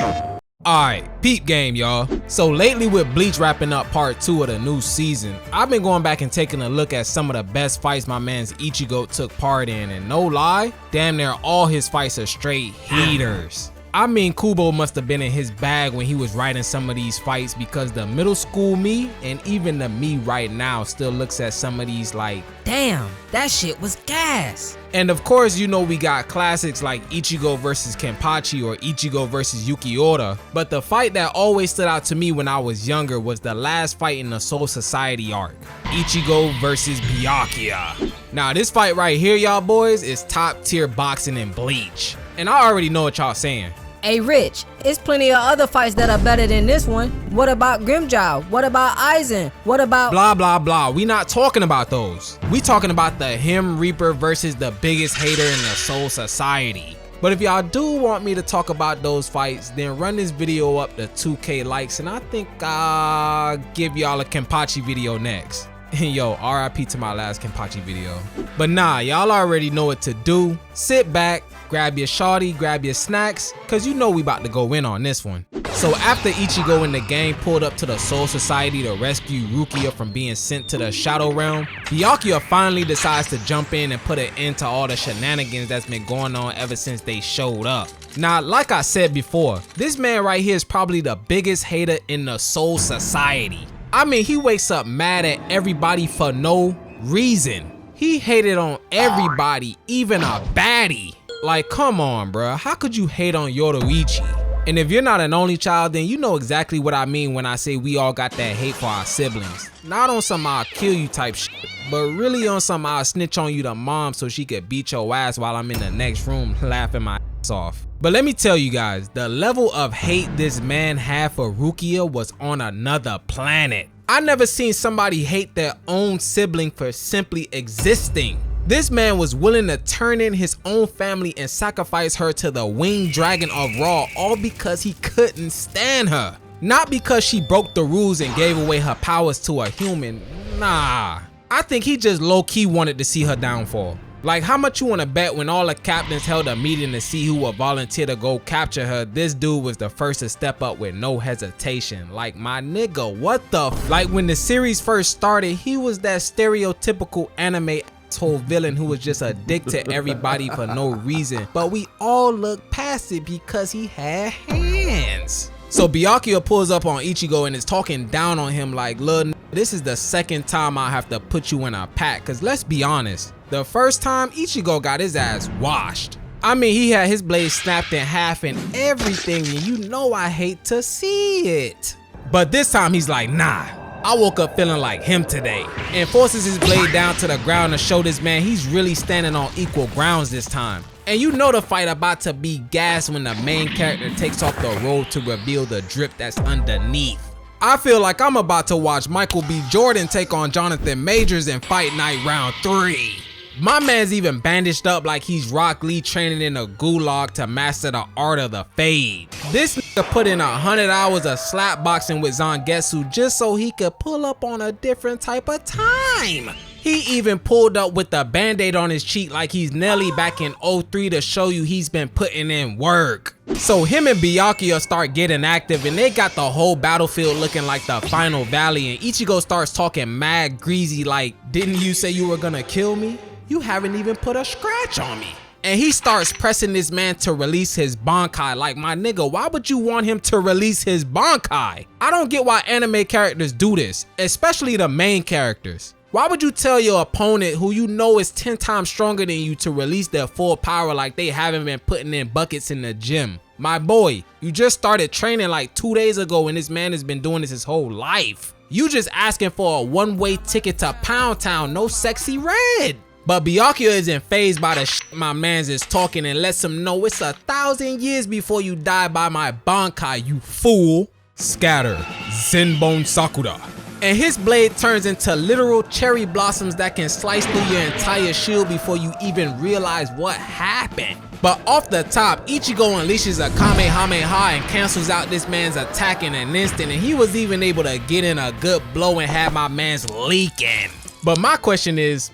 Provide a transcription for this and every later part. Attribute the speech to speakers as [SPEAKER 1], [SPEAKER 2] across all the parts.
[SPEAKER 1] Alright, peep game, y'all. So lately with Bleach wrapping up part 2 of the new season, I've been going back and taking a look at some of the best fights my man's Ichigo took part in, and no lie, damn near all his fights are straight heaters. I mean, Kubo must have been in his bag when he was writing some of these fights, because the middle school me and even the me right now still looks at some of these like,
[SPEAKER 2] damn, that shit was gas.
[SPEAKER 1] And of course, you know, we got classics like Ichigo versus Kenpachi or Ichigo versus Yuki-Ora, but the fight that always stood out to me when I was younger was the last fight in the Soul Society arc, Ichigo versus Byakuya. Now this fight right here, y'all boys, is top tier boxing in Bleach. And I already know what y'all saying.
[SPEAKER 2] Hey Rich, it's plenty of other fights that are better than this one. What about Grimjaw? What about Aizen? What about
[SPEAKER 1] blah blah blah? We not talking about those. We talking about the Him Reaper versus the biggest hater in the Soul Society. But if y'all do want me to talk about those fights, then run this video up to 2K likes, and I think I'll give y'all a Kenpachi video next. Yo, RIP to my last Kenpachi video. But nah, y'all already know what to do. Sit back, grab your shawty, grab your snacks, cause you know we about to go in on this one. So after Ichigo and the gang pulled up to the Soul Society to rescue Rukia from being sent to the Shadow Realm, Byakuya finally decides to jump in and put an end to all the shenanigans that's been going on ever since they showed up. Now, like I said before, this man right here is probably the biggest hater in the Soul Society. I mean, he wakes up mad at everybody for no reason. He hated on everybody, even a baddie. Like, come on, bruh. How could you hate on Ritxhie? And if you're not an only child, then you know exactly what I mean when I say we all got that hate for our siblings. Not on some I'll kill you type shit, but really on some I'll snitch on you to mom so she could beat your ass while I'm in the next room laughing my ass off. But let me tell you guys, the level of hate this man had for Rukia was on another planet. I never seen somebody hate their own sibling for simply existing. This man was willing to turn in his own family and sacrifice her to the winged dragon of Ra, all because he couldn't stand her. Not because she broke the rules and gave away her powers to a human. Nah, I think he just low-key wanted to see her downfall. Like, how much you wanna bet when all the captains held a meeting to see who would volunteer to go capture her, this dude was the first to step up with no hesitation? Like, my nigga, what the like when the series first started, he was that stereotypical anime asshole villain who was just a dick to everybody for no reason, but we all look past it because he had hands. So Byakuya pulls up on Ichigo and is talking down on him like, look, this is the second time I have to put you in a pack, cause let's be honest, the first time Ichigo got his ass washed. I mean, he had his blade snapped in half and everything, and you know I hate to see it. But this time he's like, nah, I woke up feeling like him today, and forces his blade down to the ground to show this man he's really standing on equal grounds this time. And you know the fight about to be gas when the main character takes off the robe to reveal the drip that's underneath. I feel like I'm about to watch Michael B. Jordan take on Jonathan Majors in Fight Night Round 3. My man's even bandaged up like he's Rock Lee training in a gulag to master the art of the fade. This nigga put in 100 hours of slap boxing with Zangetsu just so he could pull up on a different type of time. He even pulled up with the band-aid on his cheek like he's Nelly back in 03 to show you he's been putting in work. So him and Byakuya start getting active and they got the whole battlefield looking like the final valley, and Ichigo starts talking mad greasy like, didn't you say you were gonna kill me? You haven't even put a scratch on me. And he starts pressing this man to release his Bankai. Like, my nigga, why would you want him to release his Bankai? I don't get why anime characters do this, especially the main characters. Why would you tell your opponent who you know is 10 times stronger than you to release their full power like they haven't been putting in buckets in the gym? My boy, you just started training like 2 days ago and this man has been doing this his whole life. You just asking for a one-way ticket to Pound Town, no sexy red. But Byakuya isn't fazed by the shit my mans is talking and lets him know it's 1,000 years before you die by my Bankai, you fool. Scatter, Zenbone Sakura. And his blade turns into literal cherry blossoms that can slice through your entire shield before you even realize what happened. But off the top, Ichigo unleashes a Kamehameha and cancels out this man's attack in an instant, and he was even able to get in a good blow and have my man's leaking. But my question is,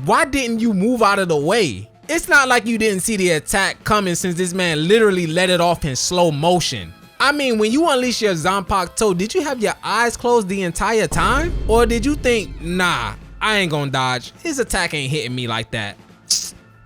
[SPEAKER 1] why didn't you move out of the way? It's not like you didn't see the attack coming since this man literally let it off in slow motion. I mean, when you unleash your Zanpakuto, did you have your eyes closed the entire time? Or did you think, nah, I ain't gonna dodge. His attack ain't hitting me like that.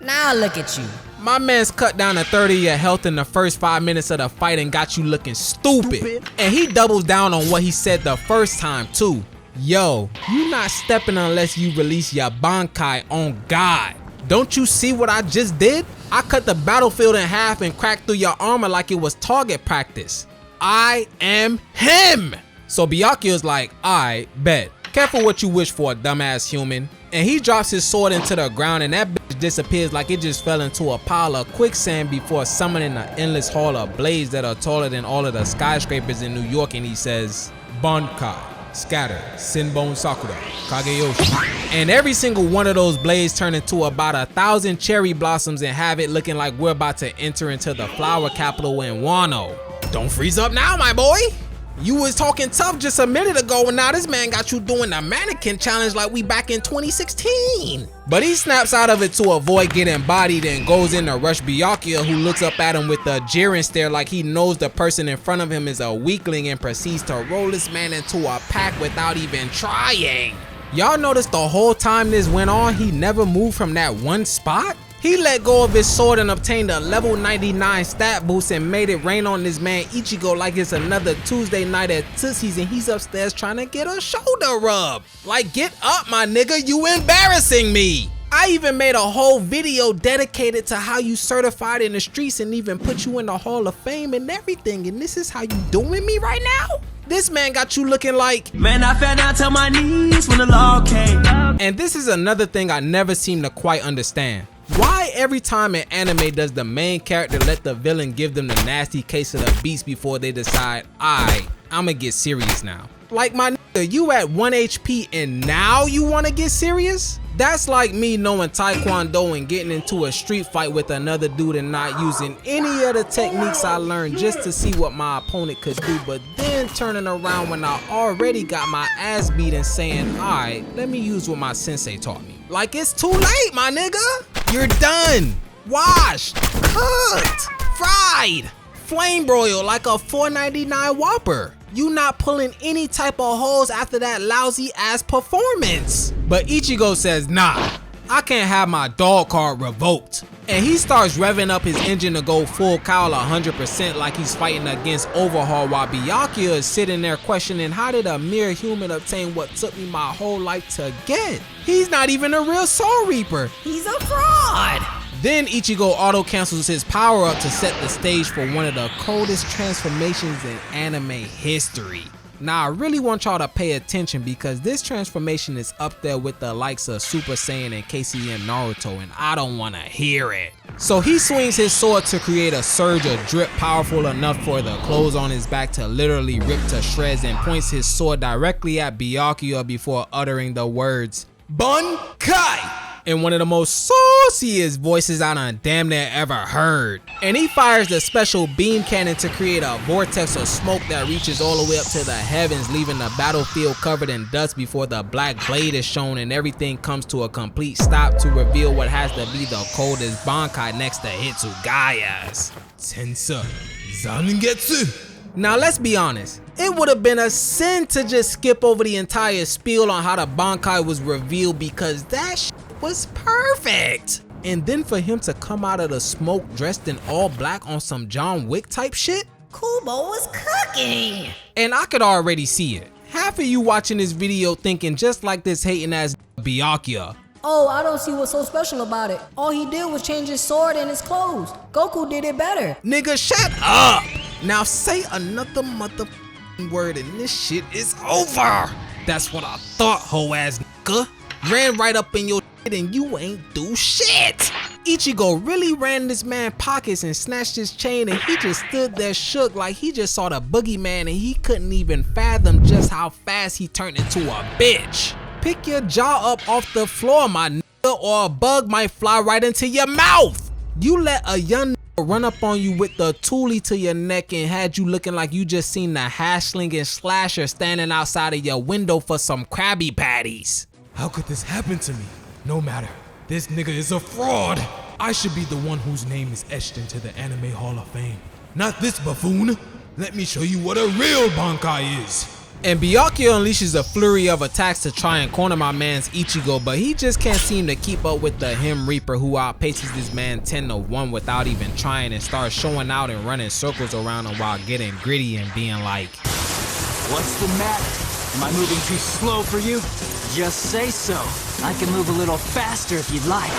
[SPEAKER 2] Now look at you.
[SPEAKER 1] My man's cut down to 30 of your health in the first 5 minutes of the fight and got you looking stupid. And he doubles down on what he said the first time too. Yo, you not stepping unless you release your Bankai on God. Don't you see what I just did? I cut the battlefield in half and cracked through your armor like it was target practice. I am him. So Byakuya's like, I bet. Careful what you wish for, dumbass human. And he drops his sword into the ground and that bitch disappears like it just fell into a pile of quicksand before summoning an endless hall of blades that are taller than all of the skyscrapers in New York, and he says, Bankai, scatter, Sinbone Sakura, Kageyoshi. And every single one of those blades turn into about 1,000 cherry blossoms and have it looking like we're about to enter into the flower capital in Wano. Don't freeze up now, my boy. You was talking tough just a minute ago and now this man got you doing the mannequin challenge like we back in 2016. But he snaps out of it to avoid getting bodied and goes in to rush Byakuya, who looks up at him with a jeering stare like he knows the person in front of him is a weakling, and proceeds to roll this man into a pack without even trying. Y'all notice the whole time this went on, he never moved from that one spot? He let go of his sword and obtained a level 99 stat boost and made it rain on this man Ichigo like it's another Tuesday night at Tootsie's and he's upstairs trying to get a shoulder rub. Like, get up, my nigga, you embarrassing me. I even made a whole video dedicated to how you certified in the streets and even put you in the Hall of Fame and everything, and this is how you doing me right now? This man got you looking like, man, I fell down to my knees when the law came. And this is another thing I never seem to quite understand. Why every time an anime does the main character let the villain give them the nasty case of the beast before they decide, alright, I'ma get serious now? Like, my nigga, you at 1 HP and now you wanna get serious? That's like me knowing Taekwondo and getting into a street fight with another dude and not using any of the techniques I learned just to see what my opponent could do, but then turning around when I already got my ass beat and saying, alright, let me use what my sensei taught me. Like, it's too late, my nigga. You're done. Washed, cooked, fried, flame broiled like a $4.99 Whopper. You not pulling any type of holes after that lousy ass performance. But Ichigo says, nah, I can't have my dog card revoked. And he starts revving up his engine to go full cowl 100% like he's fighting against Overhaul, while Byakuya is sitting there questioning, how did a mere human obtain what took me my whole life to get? He's not even a real Soul Reaper. He's a fraud. Then Ichigo auto-cancels his power-up to set the stage for one of the coldest transformations in anime history. Now I really want y'all to pay attention because this transformation is up there with the likes of Super Saiyan and KCM Naruto, and I don't want to hear it. So he swings his sword to create a surge of drip powerful enough for the clothes on his back to literally rip to shreds, and points his sword directly at Byakuya before uttering the words, Bankai! In one of the most sauciest voices I done damn near ever heard. And he fires the special beam cannon to create a vortex of smoke that reaches all the way up to the heavens, leaving the battlefield covered in dust before the black blade is shown and everything comes to a complete stop to reveal what has to be the coldest Bankai next to Hitsugaya's. Tensa Zangetsu. Now let's be honest, it would have been a sin to just skip over the entire spiel on how the Bankai was revealed because that shit was perfect. And then for him to come out of the smoke dressed in all black on some John Wick type shit, Kubo was cooking. And I could already see it. Half of you watching this video thinking just like this hating ass Byakuya.
[SPEAKER 2] Oh, I don't see what's so special about it. All he did was change his sword and his clothes. Goku did it better.
[SPEAKER 1] Nigga, shut up. Now say another motherfucking word and this shit is over. That's what I thought, hoe ass nigga. Ran right up in your shit and you ain't do shit. Ichigo really ran this man's pockets and snatched his chain, and he just stood there shook like he just saw the boogeyman and he couldn't even fathom just how fast he turned into a bitch. Pick your jaw up off the floor, my nigga, or a bug might fly right into your mouth. You let a young nigga run up on you with the toolie to your neck and had you looking like you just seen the hash-slinging slasher standing outside of your window for some Krabby Patties. How could this happen to me? No matter. This nigga is a fraud. I should be the one whose name is etched into the Anime Hall of Fame. Not this buffoon. Let me show you what a real Bankai is. And Byakuya unleashes a flurry of attacks to try and corner my man's Ichigo, but he just can't seem to keep up with the Him Reaper, who outpaces this man 10-1 without even trying, and starts showing out and running circles around him while getting gritty and being like,
[SPEAKER 3] "What's the matter? Am I moving too slow for you? Just say so. I can move a little faster if you'd like."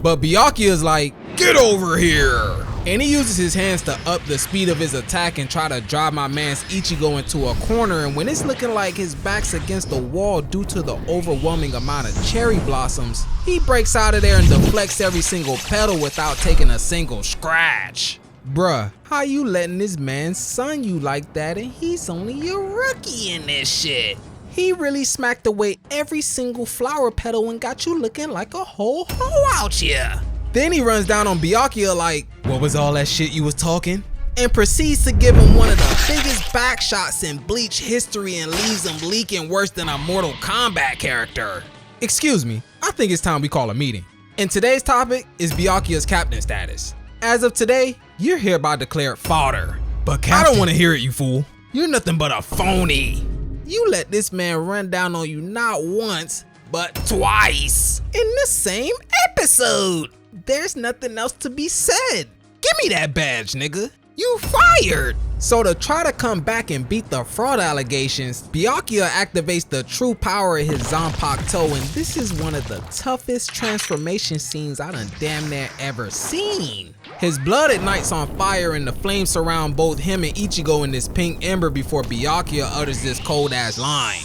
[SPEAKER 1] But Byakuya's like, "Get over here!" And he uses his hands to up the speed of his attack and try to drive my man's Ichigo into a corner, and when it's looking like his back's against the wall due to the overwhelming amount of cherry blossoms, he breaks out of there and deflects every single petal without taking a single scratch. Bruh, how you letting this man sun you like that and he's only a rookie in this shit? He really smacked away every single flower petal and got you looking like a whole hoe out here. Then he runs down on Byakuya like, "What was all that shit you was talking?" And proceeds to give him one of the biggest back shots in Bleach history and leaves him leaking worse than a Mortal Kombat character. Excuse me, I think it's time we call a meeting. And today's topic is Byakuya's captain status. As of today, you're hereby declared fodder. But Captain, I don't want to hear it, you fool. You're nothing but a phony. You let this man run down on you not once, but twice in the same episode. There's nothing else to be said. Give me that badge, nigga. You fired. So to try to come back and beat the fraud allegations, Byakuya activates the true power of his Zanpakuto, and this is one of the toughest transformation scenes I done damn near ever seen. His blood ignites on fire and the flames surround both him and Ichigo in this pink ember before Byakuya utters this cold ass line.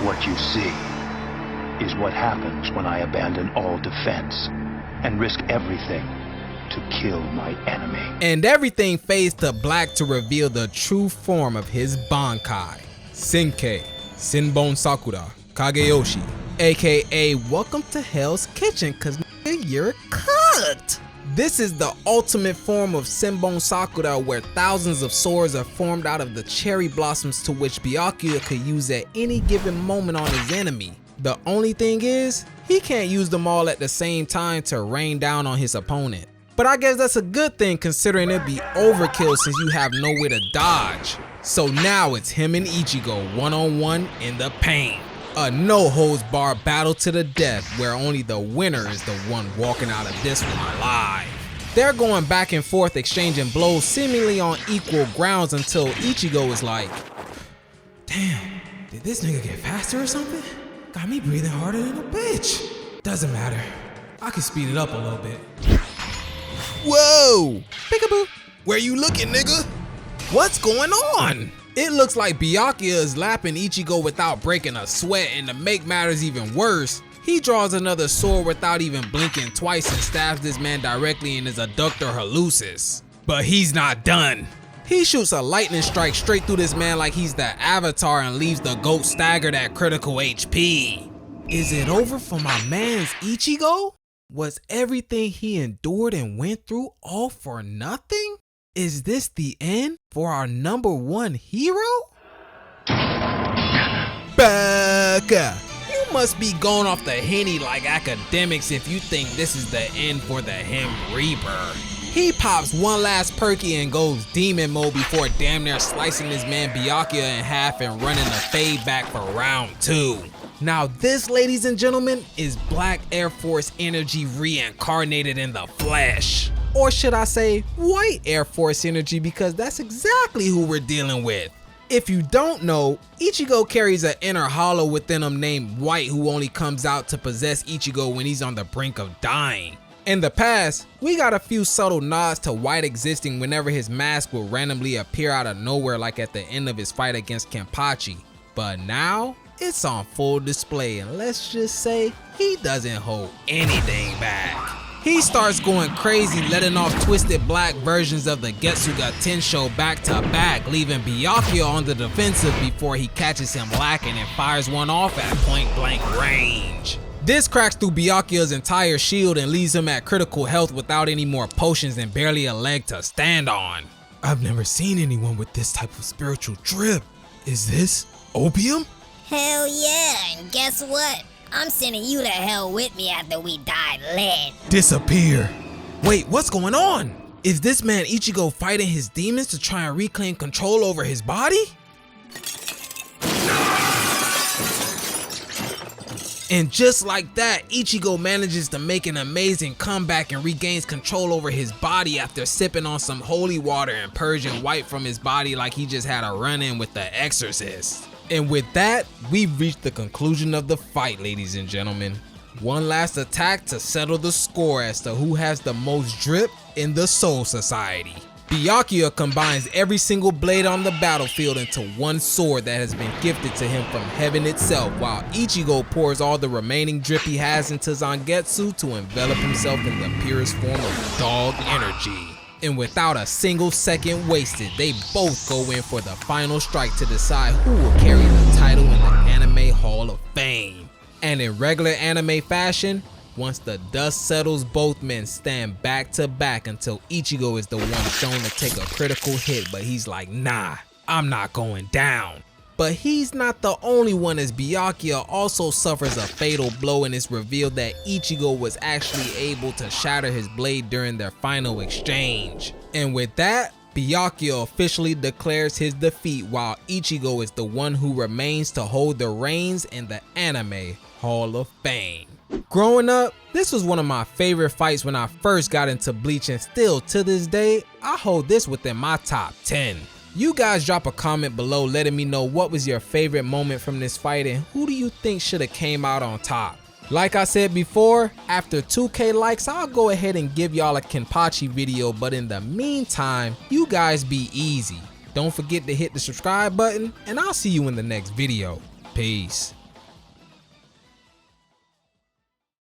[SPEAKER 4] "What you see is what happens when I abandon all defense and risk everything to kill my enemy."
[SPEAKER 1] And everything fades to black to reveal the true form of his Bankai. Senkei, Shinbon Sakura, Kageyoshi, aka Welcome to Hell's Kitchen, cause you're cooked. This is the ultimate form of Shinbon Sakura, where thousands of swords are formed out of the cherry blossoms to which Byakuya could use at any given moment on his enemy. The only thing is, he can't use them all at the same time to rain down on his opponent. But I guess that's a good thing considering it'd be overkill since you have nowhere to dodge. So now it's him and Ichigo one-on-one in the paint. A no-holds-barred battle to the death where only the winner is the one walking out of this one alive. They're going back and forth exchanging blows seemingly on equal grounds until Ichigo is like, "Damn, did this nigga get faster or something? Got me breathing harder than a bitch." Doesn't matter. I can speed it up a little bit. Whoa! Peekaboo! Where you looking, nigga? What's going on? It looks like Byakuya is lapping Ichigo without breaking a sweat, and to make matters even worse, he draws another sword without even blinking twice and stabs this man directly in his adductor hallucis. But he's not done. He shoots a lightning strike straight through this man like he's the Avatar and leaves the goat staggered at critical HP. Is it over for my man's Ichigo? Was everything he endured and went through all for nothing? Is this the end for our #1 hero? Baka! You must be going off the Henny like academics if you think this is the end for the Him Reaper. He pops one last perky and goes demon mode before damn near slicing this man Byakuya in half and running a fade back for round 2. Now this, ladies and gentlemen, is Black Air Force energy reincarnated in the flesh. Or should I say White Air Force energy, because that's exactly who we're dealing with. If you don't know, Ichigo carries an inner hollow within him named White, who only comes out to possess Ichigo when he's on the brink of dying. In the past, we got a few subtle nods to White existing whenever his mask will randomly appear out of nowhere, like at the end of his fight against Kenpachi. But now, it's on full display, and let's just say he doesn't hold anything back. He starts going crazy, letting off twisted black versions of the Getsuga Tensho back to back, leaving Byakuya on the defensive before he catches him lacking and fires one off at point blank range. This cracks through Byakuya's entire shield and leaves him at critical health without any more potions and barely a leg to stand on. I've never seen anyone with this type of spiritual drip. Is this opium?
[SPEAKER 5] Hell yeah, and guess what? I'm sending you to hell with me after we die lit.
[SPEAKER 1] Disappear. Wait, what's going on? Is this man Ichigo fighting his demons to try and reclaim control over his body? And just like that, Ichigo manages to make an amazing comeback and regains control over his body after sipping on some holy water and purging white from his body like he just had a run-in with the exorcist. And with that, we've reached the conclusion of the fight, ladies and gentlemen. One last attack to settle the score as to who has the most drip in the Soul Society. Byakuya combines every single blade on the battlefield into one sword that has been gifted to him from heaven itself, while Ichigo pours all the remaining drip he has into Zangetsu to envelop himself in the purest form of dog energy. And without a single second wasted, they both go in for the final strike to decide who will carry the title in the Anime Hall of Fame. And in regular anime fashion, once the dust settles, both men stand back to back until Ichigo is the one shown to take a critical hit, but he's like, nah, I'm not going down. But he's not the only one, as Byakuya also suffers a fatal blow, and it's revealed that Ichigo was actually able to shatter his blade during their final exchange. And with that, Byakuya officially declares his defeat, while Ichigo is the one who remains to hold the reins in the Anime Hall of Fame. Growing up, this was one of my favorite fights when I first got into Bleach, and still to this day, I hold this within my top 10. You guys drop a comment below letting me know what was your favorite moment from this fight and who do you think should have came out on top. Like I said before, after 2K likes, I'll go ahead and give y'all a Kenpachi video, but in the meantime, you guys be easy. Don't forget to hit the subscribe button, and I'll see you in the next video. Peace.